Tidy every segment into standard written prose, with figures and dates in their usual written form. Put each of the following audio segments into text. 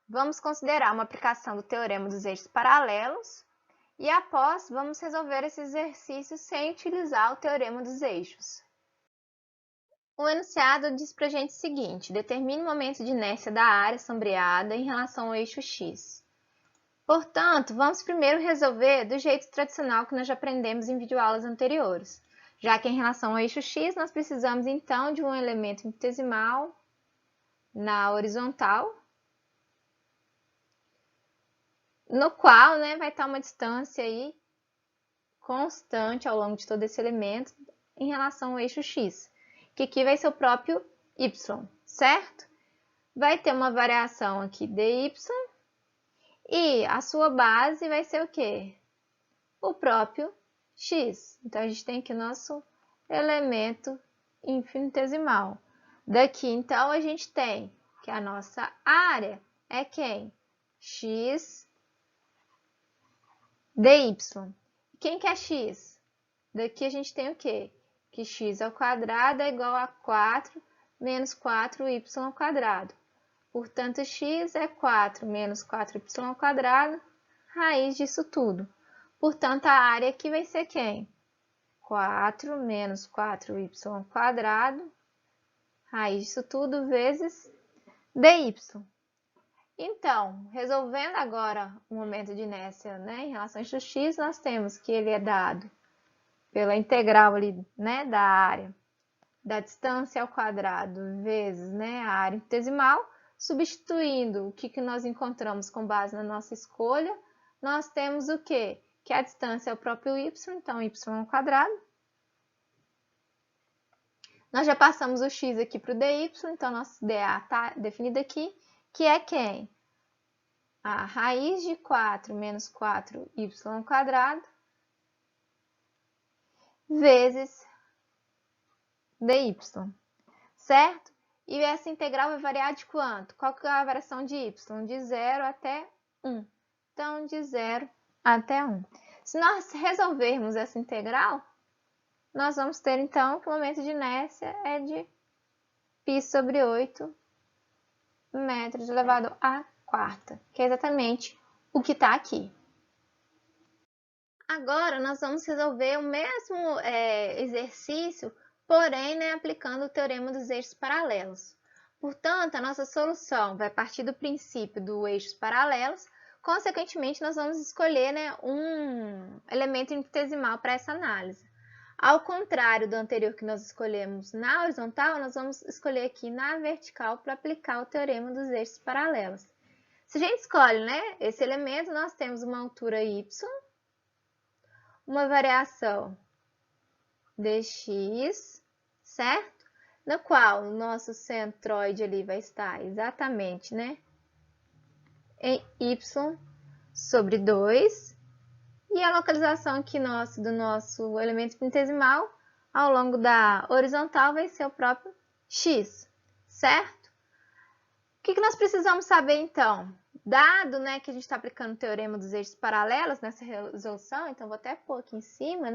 vamos considerar uma aplicação do teorema dos eixos paralelos e após vamos resolver esse exercício sem utilizar o teorema dos eixos. O enunciado diz para a gente o seguinte: determine o momento de inércia da área sombreada em relação ao eixo x. Portanto, vamos primeiro resolver do jeito tradicional que nós já aprendemos em videoaulas anteriores, já que em relação ao eixo x nós precisamos então de um elemento infinitesimal na horizontal, no qual vai estar uma distância aí constante ao longo de todo esse elemento em relação ao eixo x, que aqui vai ser o próprio y, certo? Vai ter uma variação aqui dy e a sua base vai ser o quê? O próprio x. Então, a gente tem aqui o nosso elemento infinitesimal. Daqui, então, a gente tem que a nossa área é quem? X dy. Quem que é x? Daqui a gente tem o quê? Que x ao quadrado é igual a 4 menos 4y ao quadrado. Portanto, x é 4 menos 4y ao quadrado, raiz disso tudo. Portanto, a área aqui vai ser quem? 4 menos 4y ao quadrado, raiz disso tudo, vezes dy. Então, resolvendo agora o momento de inércia, em relação ao x, nós temos que ele é dado pela integral ali, da área da distância ao quadrado vezes a área infinitesimal. Substituindo o que nós encontramos com base na nossa escolha, nós temos o quê? Que a distância é o próprio y, então y ao quadrado. Nós já passamos o x aqui para o dy, então nosso dA está definido aqui, que é quem? A raiz de 4 menos 4y ao quadrado vezes dy, certo? E essa integral vai variar de quanto? Qual que é a variação de y? De 0 até 1. Então, de 0 até 1. Se nós resolvermos essa integral, nós vamos ter, então, que o momento de inércia é de π sobre 8 metros elevado à quarta, que é exatamente o que está aqui. Agora, nós vamos resolver o mesmo exercício, porém, aplicando o teorema dos eixos paralelos. Portanto, a nossa solução vai partir do princípio dos eixos paralelos. Consequentemente, nós vamos escolher um elemento infinitesimal para essa análise. Ao contrário do anterior que nós escolhemos na horizontal, nós vamos escolher aqui na vertical para aplicar o teorema dos eixos paralelos. Se a gente escolhe esse elemento, nós temos uma altura y, uma variação dx, certo? No qual o nosso centroide ali vai estar exatamente em y sobre 2. E a localização aqui do nosso elemento infinitesimal ao longo da horizontal vai ser o próprio x, certo? O que nós precisamos saber então? Dado que a gente está aplicando o teorema dos eixos paralelos nessa resolução, então vou até pôr aqui em cima,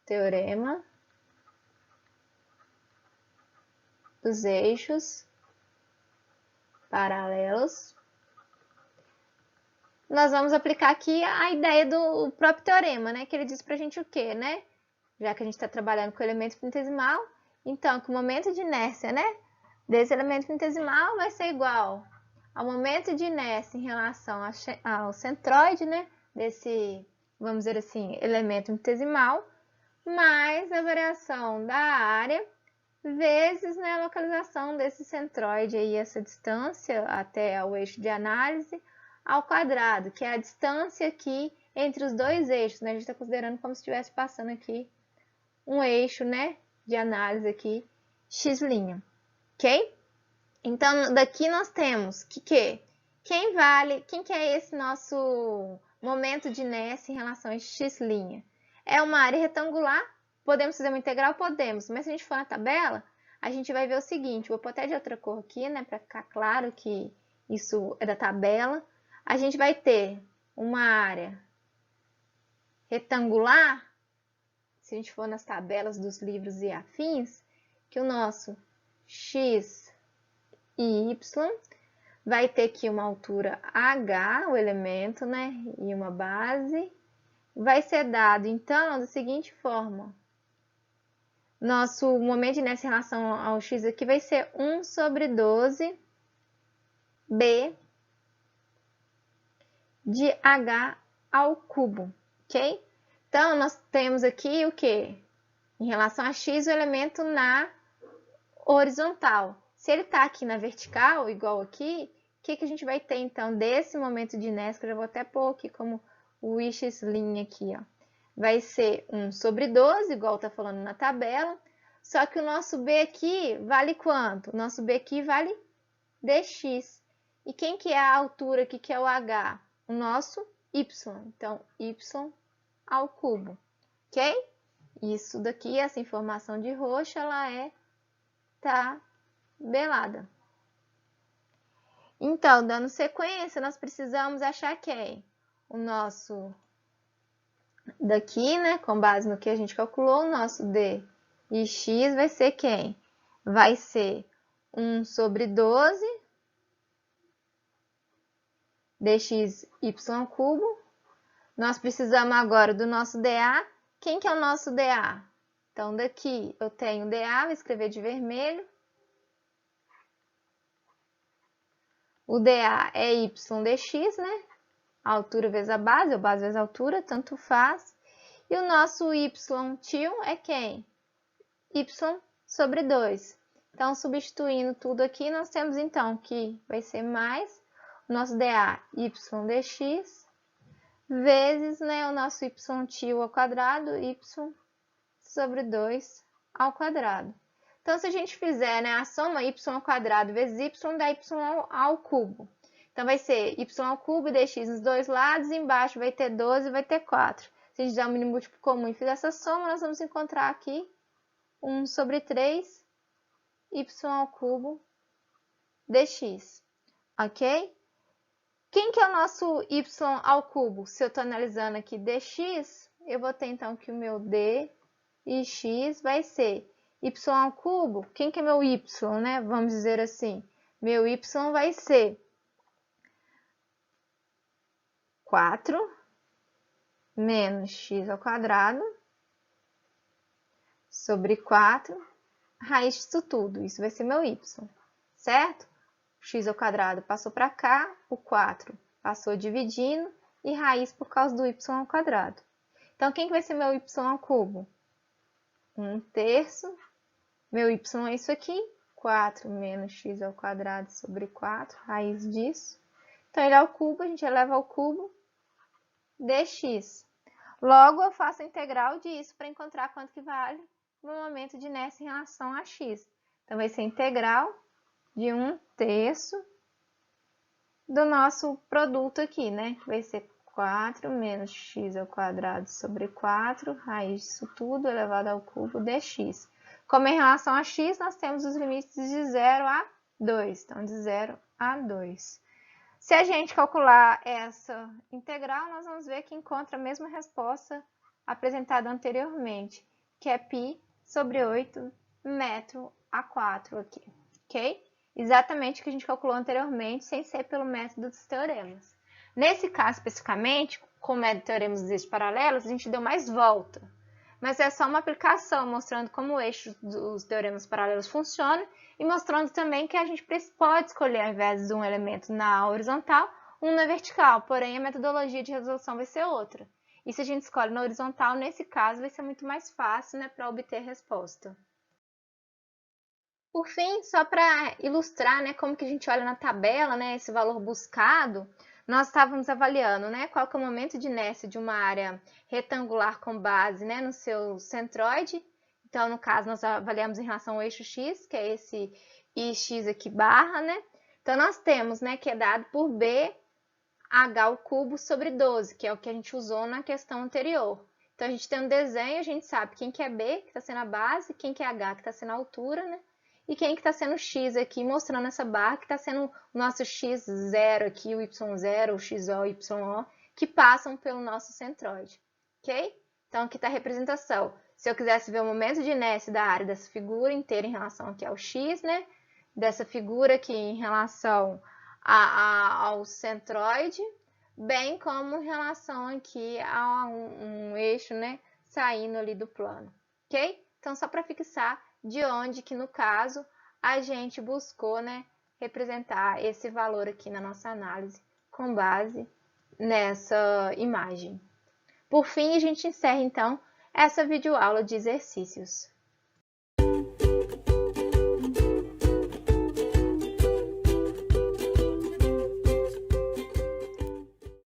teorema dos eixos paralelos. Nós vamos aplicar aqui a ideia do próprio teorema, que ele diz pra gente o quê, Já que a gente está trabalhando com o elemento infinitesimal, então, que o momento de inércia, desse elemento infinitesimal vai ser igual ao momento de inércia em relação ao centroide, desse, vamos dizer assim, elemento infinitesimal, mais a variação da área, vezes a localização desse centroide aí, essa distância até o eixo de análise, ao quadrado, que é a distância aqui entre os dois eixos, A gente está considerando como se estivesse passando aqui um eixo, de análise aqui, x', ok? Então, daqui nós temos que quem que é esse nosso momento de inércia em relação a x'? É uma área retangular, podemos fazer uma integral? Podemos, mas se a gente for na tabela, a gente vai ver o seguinte, vou pôr até de outra cor aqui, para ficar claro que isso é da tabela. A gente vai ter uma área retangular, se a gente for nas tabelas dos livros e afins, que o nosso x e y vai ter aqui uma altura H, o elemento, né? E uma base. Vai ser dado, então, da seguinte forma. Nosso momento de inércia em relação ao x aqui vai ser 1 sobre 12 B de H ao cubo, ok? Então, nós temos aqui o quê? Em relação a x, o elemento na horizontal. Se ele está aqui na vertical, igual aqui, o que a gente vai ter, então, desse momento de inércia, que eu já vou até pôr aqui como o x' aqui, ó. Vai ser 1 sobre 12, igual está falando na tabela, só que o nosso b aqui vale quanto? O nosso b aqui vale dx. E quem que é a altura aqui, que é o h? O nosso y. Então, y ao cubo, ok? Isso daqui, essa informação de roxo, ela é tabelada. Então, dando sequência, nós precisamos achar quem? O nosso daqui, né, com base no que a gente calculou, o nosso d e x vai ser quem? Vai ser 1 sobre 12 dx y cubo. Nós precisamos agora do nosso dA. Quem que é o nosso dA? Então, daqui eu tenho dA, vou escrever de vermelho. O dA é y dx, né? A altura vezes a base, ou base vezes a altura, tanto faz. E o nosso y tio é quem? Y sobre 2. Então, substituindo tudo aqui, nós temos então que vai ser mais o nosso dA y dx vezes, né, o nosso y tio ao quadrado, y sobre 2 ao quadrado. Então, se a gente fizer, né, a soma y ao quadrado vezes y, dá y ao cubo. Então, vai ser y ao cubo e dx nos dois lados, e embaixo vai ter 12 e vai ter 4. Se a gente der um mínimo múltiplo comum e fizer essa soma, nós vamos encontrar aqui 1 sobre 3 y ao cubo dx, ok? Quem que é o nosso y ao cubo? Se eu estou analisando aqui dx, eu vou ter então que o meu d e x vai ser y ao cubo. Quem que é meu y, né? Vamos dizer assim. Meu y vai ser 4 menos x ao quadrado sobre 4 raiz disso tudo. Isso vai ser meu y, certo? X ao quadrado passou para cá, o 4 passou dividindo e raiz por causa do y ao quadrado. Então, quem que vai ser meu y ao cubo? 1/3. Meu y é isso aqui, 4 menos x ao quadrado sobre 4, raiz disso. Então, ele é ao cubo, a gente eleva ao cubo dx. Logo, eu faço a integral disso para encontrar quanto que vale o momento de inércia em relação a x. Então, vai ser integral de 1/3 do nosso produto aqui, né? Vai ser 4 menos x ao quadrado sobre 4, raiz disso tudo, elevado ao cubo dx. Como em relação a x, nós temos os limites de 0 a 2. Então, de 0 a 2. Se a gente calcular essa integral, nós vamos ver que encontra a mesma resposta apresentada anteriormente, que é π sobre 8 metro a 4 aqui, ok? Exatamente o que a gente calculou anteriormente, sem ser pelo método dos teoremas. Nesse caso, especificamente, com o método de teoremas dos eixos paralelos, a gente deu mais volta. Mas é só uma aplicação, mostrando como o eixo dos teoremas paralelos funciona e mostrando também que a gente pode escolher, ao invés de um elemento na horizontal, um na vertical. Porém, a metodologia de resolução vai ser outra. E se a gente escolhe na horizontal, nesse caso, vai ser muito mais fácil, né, para obter a resposta. Por fim, só para ilustrar, né, como que a gente olha na tabela, né, esse valor buscado, nós estávamos avaliando, né, qual que é o momento de inércia de uma área retangular com base, né, no seu centroide. Então, no caso, nós avaliamos em relação ao eixo x, que é esse ix aqui barra, né. Então, nós temos, né, que é dado por b h ao cubo sobre 12, que é o que a gente usou na questão anterior. Então, a gente tem um desenho, a gente sabe quem que é b, que está sendo a base, quem que é h, que está sendo a altura, né. E quem que está sendo x aqui, mostrando essa barra, que está sendo o nosso x0 aqui, o y0, o xo, o yo, que passam pelo nosso centroide, ok? Então, aqui está a representação. Se eu quisesse ver o momento de inércia da área dessa figura inteira em relação aqui ao x, né? Dessa figura aqui em relação ao centroide, bem como em relação aqui a um eixo, né, saindo ali do plano, ok? Então, só para fixar de onde que, no caso, a gente buscou, né, representar esse valor aqui na nossa análise com base nessa imagem. Por fim, a gente encerra, então, essa videoaula de exercícios.